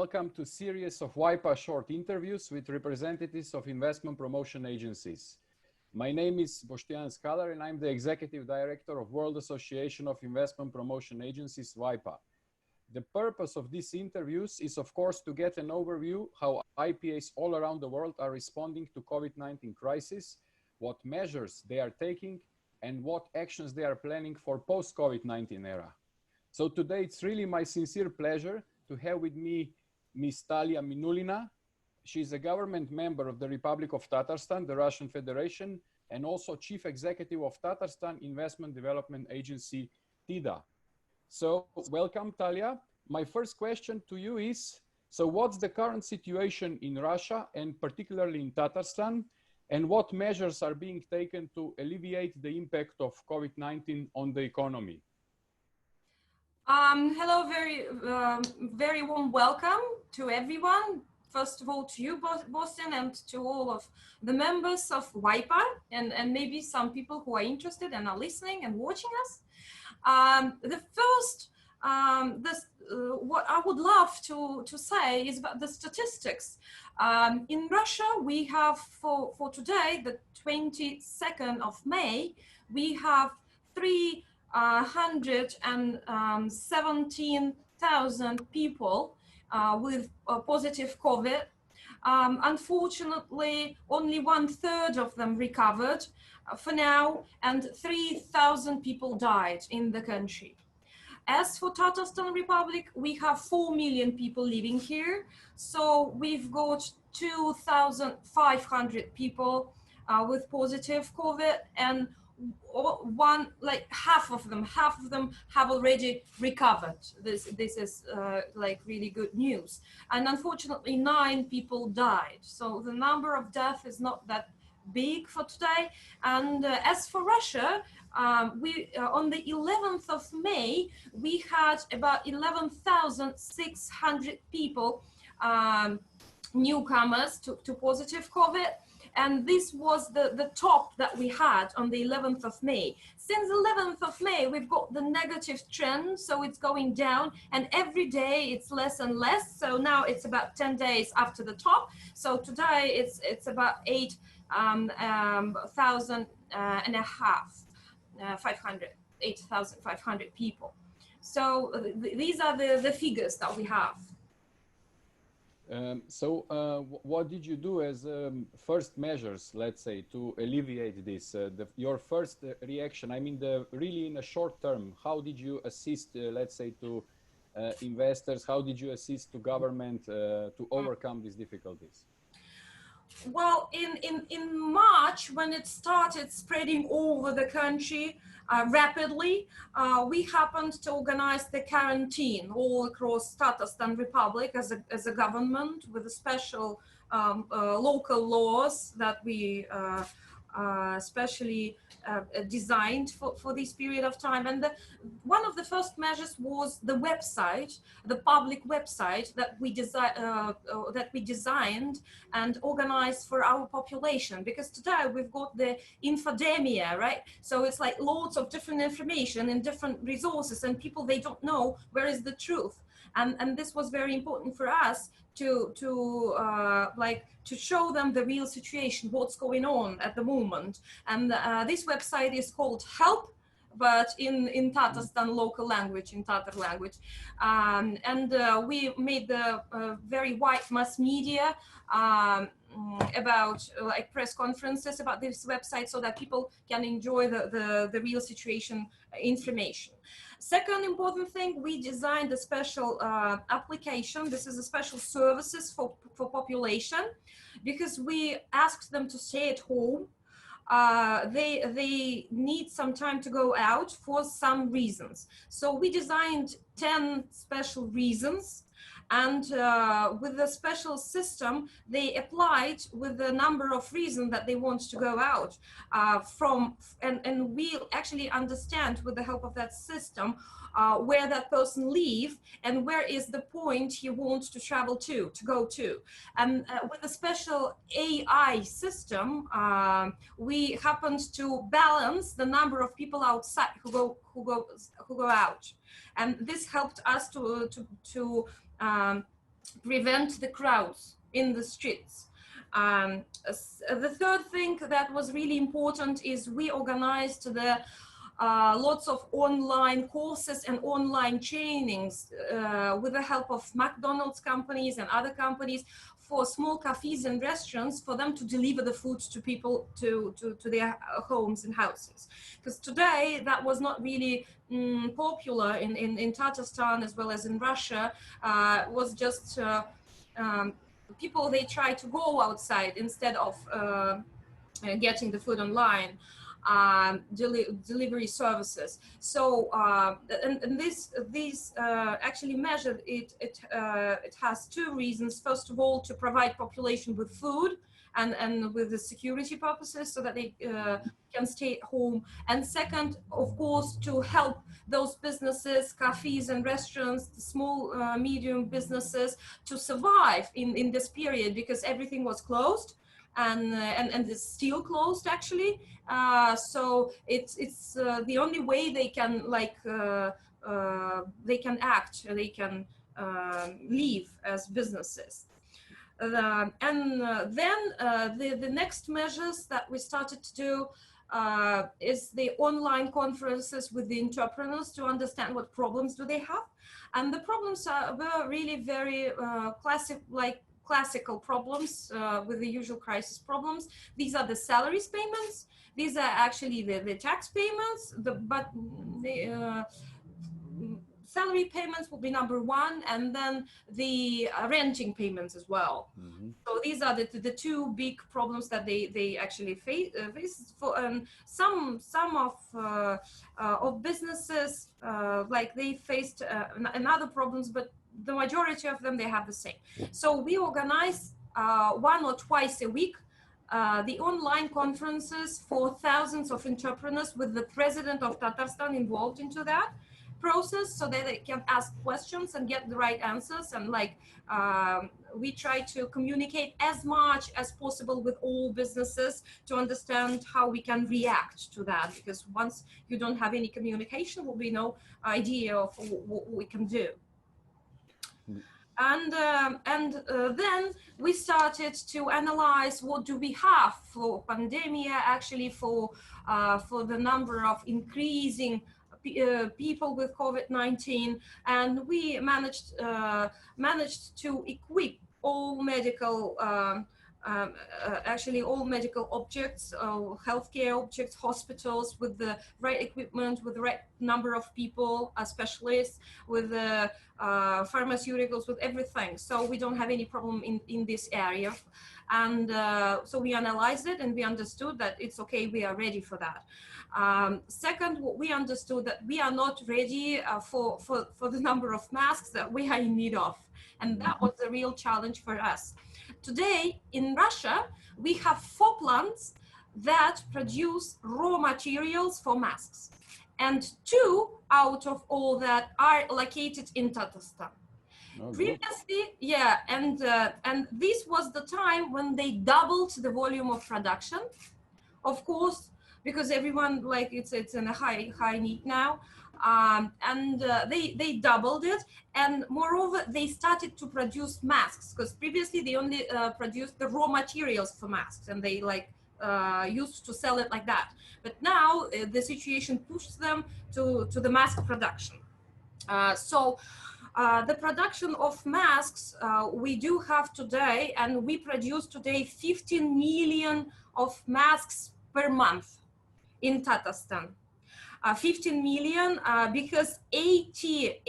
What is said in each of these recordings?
welcome to series of WAIPA short interviews with representatives of investment promotion agencies. My name is Bostjan Skalar and I'm the Executive Director of World Association of Investment Promotion Agencies, WAIPA. The purpose of these interviews is of course to get an overview how IPAs all around the world are responding to COVID-19 crisis, what measures they are taking and what actions they are planning for post-COVID-19 era. So today it's really my sincere pleasure to have with me Ms. Taliya Minullina. She's a government member of the Republic of Tatarstan, the Russian Federation, and also Chief Executive of Tatarstan Investment Development Agency, TIDA. So welcome, Taliya. My first question to you is, so what's the current situation in Russia and particularly in Tatarstan, and what measures are being taken to alleviate the impact of COVID-19 on the economy? Hello, very warm welcome to everyone. First of all, to you, Bostjan, and to all of the members of WAIPA, and maybe some people who are interested and are listening and watching us. What I would love to say is about the statistics. In Russia, we have for today, the 22nd of May, we have 317,000 people with positive COVID. Unfortunately, only 1/3 of them recovered for now, and 3,000 people died in the country. As for Tatarstan Republic, we have 4 million people living here. So we've got 2,500 people with positive COVID, and half of them have already recovered. This is like really good news. And unfortunately, 9 people died. So the number of deaths is not that big for today. And as for Russia, on the 11th of May, we had about 11,600 people, newcomers to positive COVID. And this was the top that we had on the 11th of May. Since 11th of May, we've got the negative trend, so it's going down, and every day it's less and less. So now it's about 10 days after the top. So today it's about 8,500 people. So these are the figures that we have. What did you do as first measures, let's say, to alleviate this? Your first reaction, I mean, really in a short term, how did you assist, let's say, to investors? How did you assist to government to overcome these difficulties? Well, in March, when it started spreading over the country rapidly, we happened to organize the quarantine all across Tatarstan Republic as a government, with a special local laws that we specially designed for this period of time. And one of the first measures was the website, the public website that we designed and organized for our population, because today we've got the infodemia, right? So it's like loads of different information and different resources, and people, they don't know where is the truth. And this was very important for us to show them the real situation, what's going on at the moment. And this website is called Help, but in Tatarstan local language, in Tatar language. We made the very wide mass media about like press conferences about this website, so that people can enjoy the real situation information. Second important thing, we designed a special application. This is a special services for population, because we asked them to stay at home. They need some time to go out for some reasons. So we designed 10 special reasons, and with the special system, they applied with the number of reasons that they want to go out and we actually understand with the help of that system where that person live and where is the point he wants to travel to go to. And with a special AI system, we happened to balance the number of people outside who go out, and this helped us to prevent the crowds in the streets. The third thing that was really important is we organized the lots of online courses and online trainings with the help of McDonald's companies and other companies for small cafes and restaurants, for them to deliver the food to people to their homes and houses. Because today that was not really popular in Tatarstan as well as in Russia. Was just people, they try to go outside instead of getting the food online. Delivery services. So and this actually measured it. It has two reasons. First of all, to provide population with food and with the security purposes, so that they can stay at home. And second, of course, to help those businesses, cafes and restaurants, the small, medium businesses, to survive in this period, because everything was closed. And it's still closed actually. So it's the only way they can they can act, they can live as businesses. Then the next measures that we started to do is the online conferences with the entrepreneurs to understand what problems do they have. And the problems were really very classical problems with the usual crisis problems. These are the salaries payments. These are actually the tax payments, but the salary payments will be number one, and then the renting payments as well. Mm-hmm. So these are the two big problems that they actually face. For some of businesses, like they faced another problems, but the majority of them, they have the same. So we organize 1 or twice a week the online conferences for thousands of entrepreneurs, with the president of Tatarstan involved into that process, so that they can ask questions and get the right answers. And we try to communicate as much as possible with all businesses to understand how we can react to that, because once you don't have any communication, there will be no idea of what we can do. And then we started to analyze what do we have for pandemic, actually for the number of increasing people with COVID-19, and we managed to equip all medical actually all medical objects, healthcare objects, hospitals, with the right equipment, with the right number of people, specialists, with the pharmaceuticals, with everything. So we don't have any problem in this area. And so we analyzed it and we understood that it's okay, we are ready for that. Second, what we understood, that we are not ready for the number of masks that we are in need of. And that was a real challenge for us. Today in Russia, we have 4 plants that produce raw materials for masks. And 2 out of all that are located in Tatarstan. Oh, previously, yeah, and this was the time when they doubled the volume of production, of course, because everyone, like, it's in a high need now, and they doubled it, and moreover they started to produce masks, because previously they only produced the raw materials for masks, and they used to sell it like that. But now the situation pushed them to the mask production. So the production of masks we do have today, and we produce today 15 million of masks per month in Tatarstan. 15 million because 80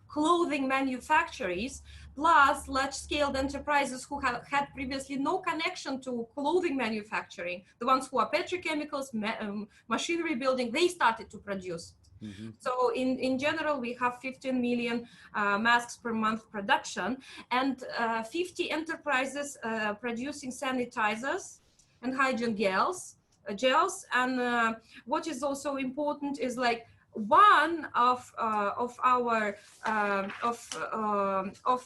clothing manufacturers plus large-scale enterprises who had previously no connection to clothing manufacturing, the ones who are petrochemicals, machinery building, they started to produce. Mm-hmm. So in general, we have 15 million masks per month production, and 50 enterprises producing sanitizers and hygiene gels. And what is also important is, like, one of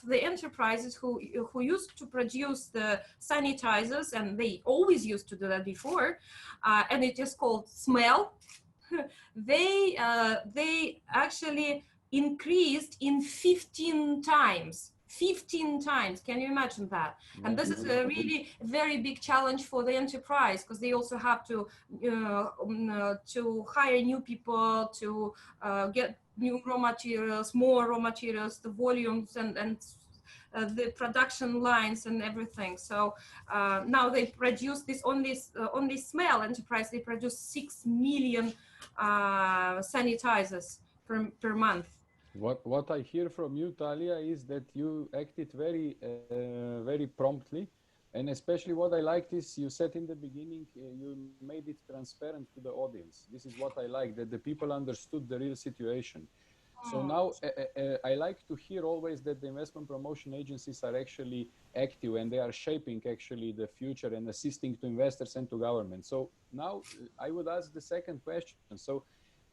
the enterprises who used to produce the sanitizers, and they always used to do that before, and it is called Smell. They actually increased in 15 times. 15 times, can you imagine that? And this is a really very big challenge for the enterprise, because they also have to hire new people, to get new raw materials, more raw materials, the volumes and the production lines and everything. So now they produce this only small enterprise, they produce 6 million sanitizers per month. What I hear from you, Taliya, is that you acted very promptly, and especially what I liked is you said in the beginning you made it transparent to the audience. This is what I like, that the people understood the real situation. So now I like to hear always that the investment promotion agencies are actually active and they are shaping actually the future and assisting to investors and to government. So now I would ask the second question. So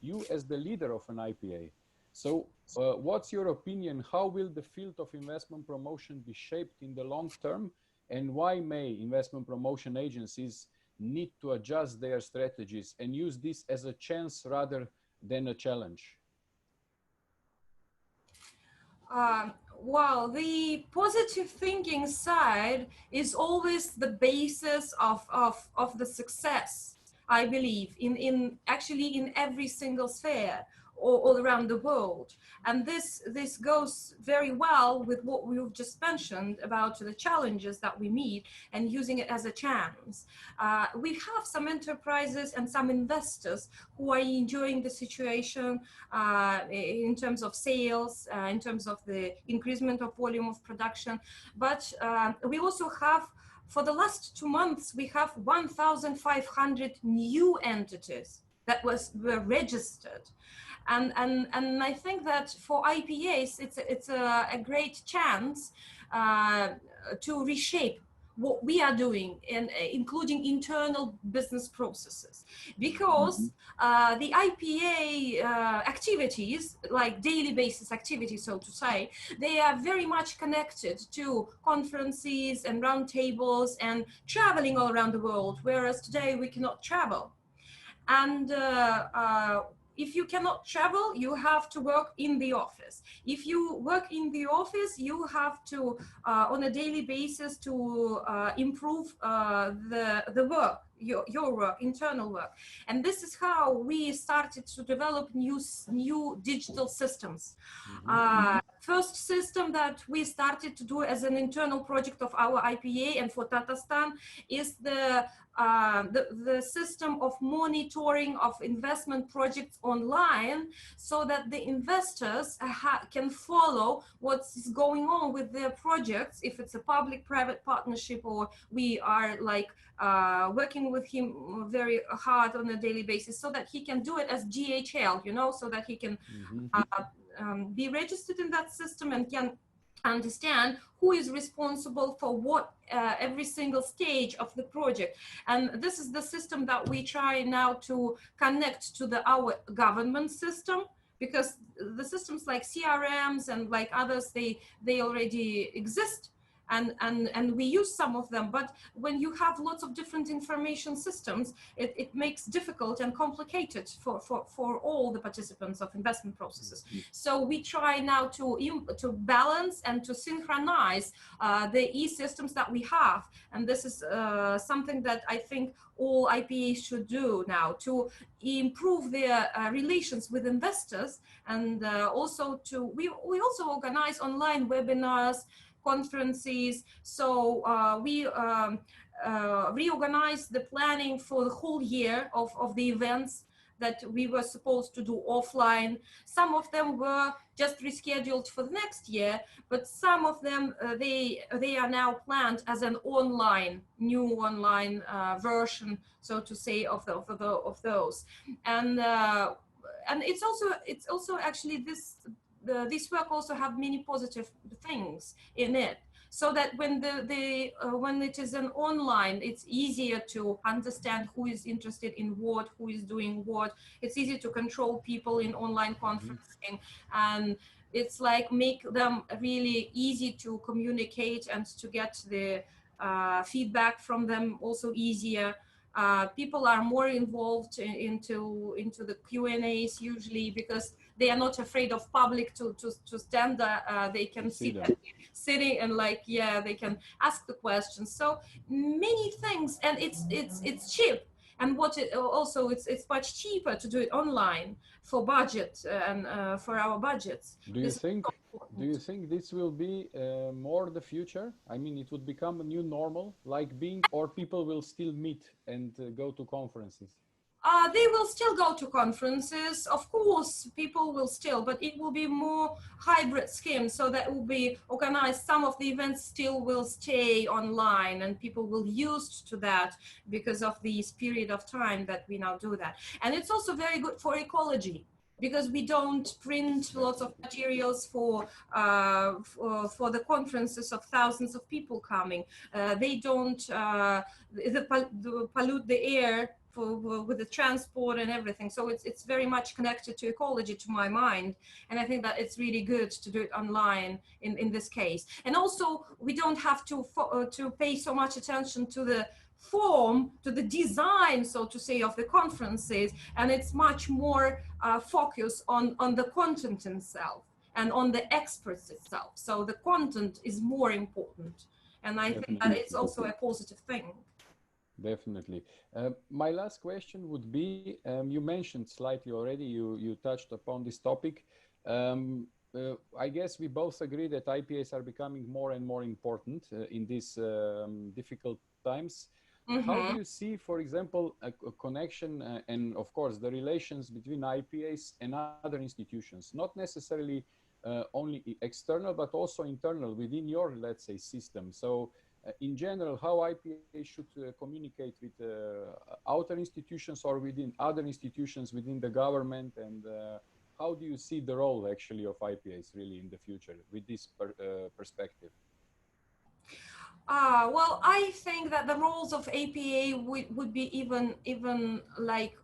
you as the leader of an IPA, so what's your opinion? How will the field of investment promotion be shaped in the long term? And why may investment promotion agencies need to adjust their strategies and use this as a chance rather than a challenge? Well, the positive thinking side is always the basis of the success, I believe, actually in every single sphere all around the world. And this goes very well with what we've just mentioned about the challenges that we meet and using it as a chance. We have some enterprises and some investors who are enjoying the situation in terms of sales, in terms of the increasement of volume of production. But we also have, for the last 2 months, we have 1,500 new entities that were registered. And I think that for IPAs, it's a great chance to reshape what we are doing, and including internal business processes, because the IPA activities, like daily basis activities, so to say, they are very much connected to conferences and roundtables and traveling all around the world, whereas today we cannot travel. And if you cannot travel, you have to work in the office. If you work in the office, you have to, on a daily basis, to improve the work, your work, internal work. And this is how we started to develop new digital systems. First system that we started to do as an internal project of our IPA and for Tatarstan is the system of monitoring of investment projects online, so that the investors can follow what's going on with their projects, if it's a public-private partnership, or we are like working with him very hard on a daily basis, so that he can do it as GHL, you know, so that he can be registered in that system and can understand who is responsible for what every single stage of the project. And this is the system that we try now to connect to our government system, because the systems like CRMs and like others, they already exist. And we use some of them, but when you have lots of different information systems, it makes difficult and complicated for all the participants of investment processes. So we try now to balance and to synchronize the e-systems that we have, and this is something that I think all IPAs should do now to improve their relations with investors, and also we also organize online webinars, conferences. So we reorganized the planning for the whole year of the events that we were supposed to do offline. Some of them were just rescheduled for the next year, but some of them they are now planned as an new online version, so to say, of those. And it's also actually this work also have many positive things in it, so that when when it is an online, it's easier to understand who is interested in what, who is doing what. It's easy to control people in online conferencing, and it's like make them really easy to communicate and to get the feedback from them also easier. People are more involved into the Q&As usually because they are not afraid of public to stand. They can sit sitting and like, yeah, they can ask the questions. So many things, and it's cheap. And what it also, it's much cheaper to do it online for budget and for our budgets. Do you think this will be more the future? I mean, it would become a new normal, like being, or people will still meet and go to conferences? They will still go to conferences, of course, people will still, but it will be more hybrid scheme, so that will be organized. Some of the events still will stay online and people will used to that because of this period of time that we now do that. And it's also very good for ecology, because we don't print lots of materials for the conferences of thousands of people coming. They don't pollute the air with the transport and everything. So it's very much connected to ecology, to my mind. And I think that it's really good to do it online in this case. And also, we don't have to pay so much attention to the form, to the design, so to say, of the conferences. And it's much more focused on the content itself and on the experts itself. So the content is more important. And I think that it's also a positive thing. Definitely. My last question would be, you mentioned slightly already, you touched upon this topic. I guess we both agree that IPAs are becoming more and more important in these difficult times. Mm-hmm. How do you see, for example, a connection and of course the relations between IPAs and other institutions, not necessarily only external, but also internal within your, let's say, system? So in general, how IPAs should communicate with outer institutions or within other institutions within the government, and how do you see the role actually of IPAs really in the future with this perspective? Well, I think that the roles of APA would be even like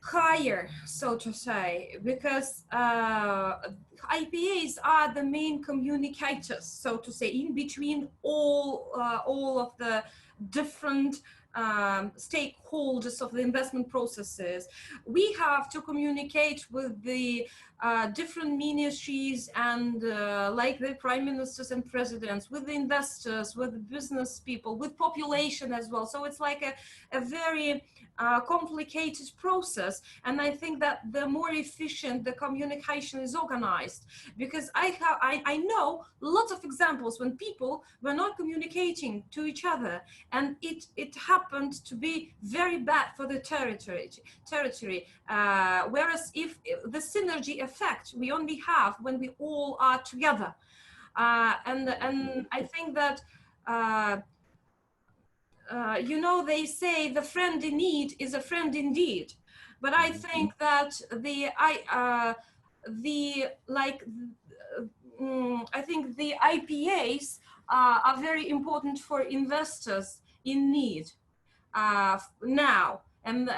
higher, so to say, because IPAs are the main communicators, so to say, in between all of the different stakeholders of the investment processes. We have to communicate with the different ministries and like the prime ministers and presidents, with the investors, with the business people, with population as well. So it's like a very complicated process. And I think that the more efficient the communication is organized, because I know lots of examples when people were not communicating to each other, and it happened to be very bad for the territory. Whereas if the synergy effect we only have when we all are together, and I think that you know, they say the friend in need is a friend indeed, but I think that I think the IPAs are very important for investors in need now, and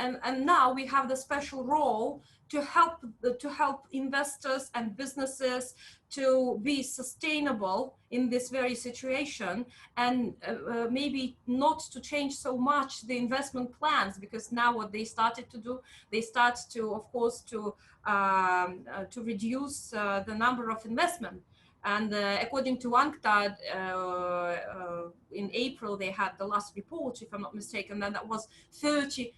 now we have the special role to help investors and businesses to be sustainable in this very situation, and maybe not to change so much the investment plans, because now what they started to do, they start to, of course, to reduce the number of investment. And according to UNCTAD, in April, they had the last report, if I'm not mistaken, and that was 30%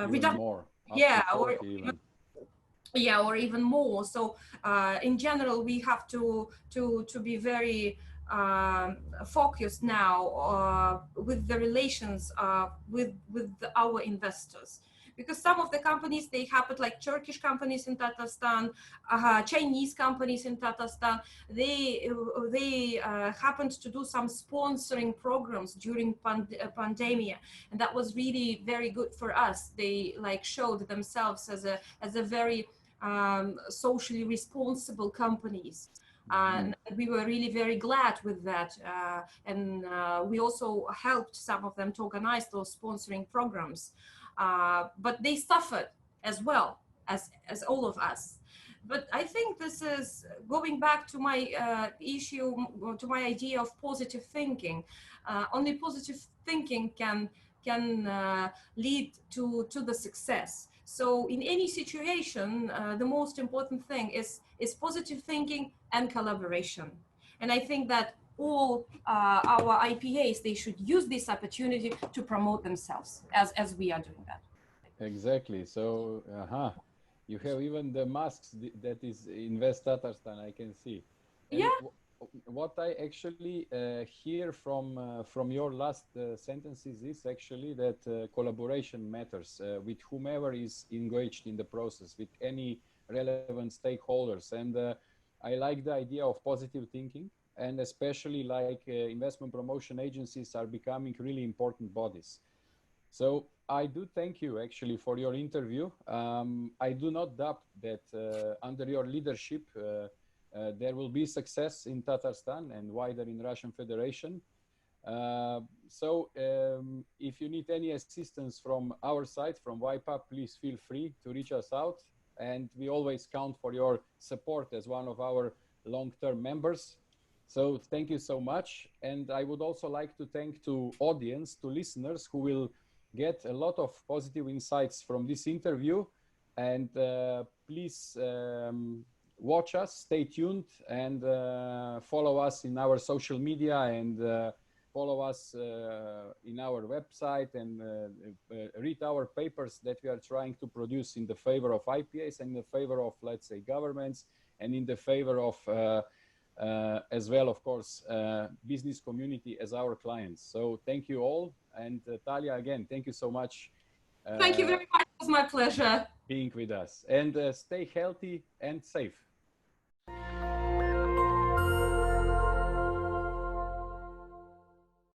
reduction. More. Yeah, or even more. So in general, we have to be very focused now with the relations with our investors. Because some of the companies, they happen, like Turkish companies in Tatarstan, Chinese companies in Tatarstan, they happened to do some sponsoring programs during pandemic, and that was really very good for us. They like showed themselves as a very socially responsible companies. And we were really very glad with that, and we also helped some of them to organize those sponsoring programs. But they suffered as well as all of us. But I think this is going back to my issue, to my idea of positive thinking. Only positive thinking can lead to the success. So in any situation, the most important thing is positive thinking and collaboration. And I think that all our IPAs, they should use this opportunity to promote themselves as we are doing that. Exactly. So, you have even the masks that is Invest Tatarstan, I can see. And Yeah. what I actually hear from your last sentences is actually that collaboration matters with whomever is engaged in the process, with any relevant stakeholders. And I like the idea of positive thinking, and especially like investment promotion agencies are becoming really important bodies. So I do thank you actually for your interview. I do not doubt that under your leadership, there will be success in Tatarstan and wider in Russian Federation. If you need any assistance from our side, from WAIPA, please feel free to reach us out. And we always count for your support as one of our long-term members. So thank you so much. And I would also like to thank to audience, to listeners who will get a lot of positive insights from this interview. And please watch us, stay tuned, and follow us in our social media, and follow us in our website, and read our papers that we are trying to produce in the favor of IPAs and in the favor of, let's say, governments, and in the favor of as well, of course, business community as our clients. So thank you all. And Taliya, again, thank you so much. Thank you very much. It was my pleasure. Being with us. And stay healthy and safe.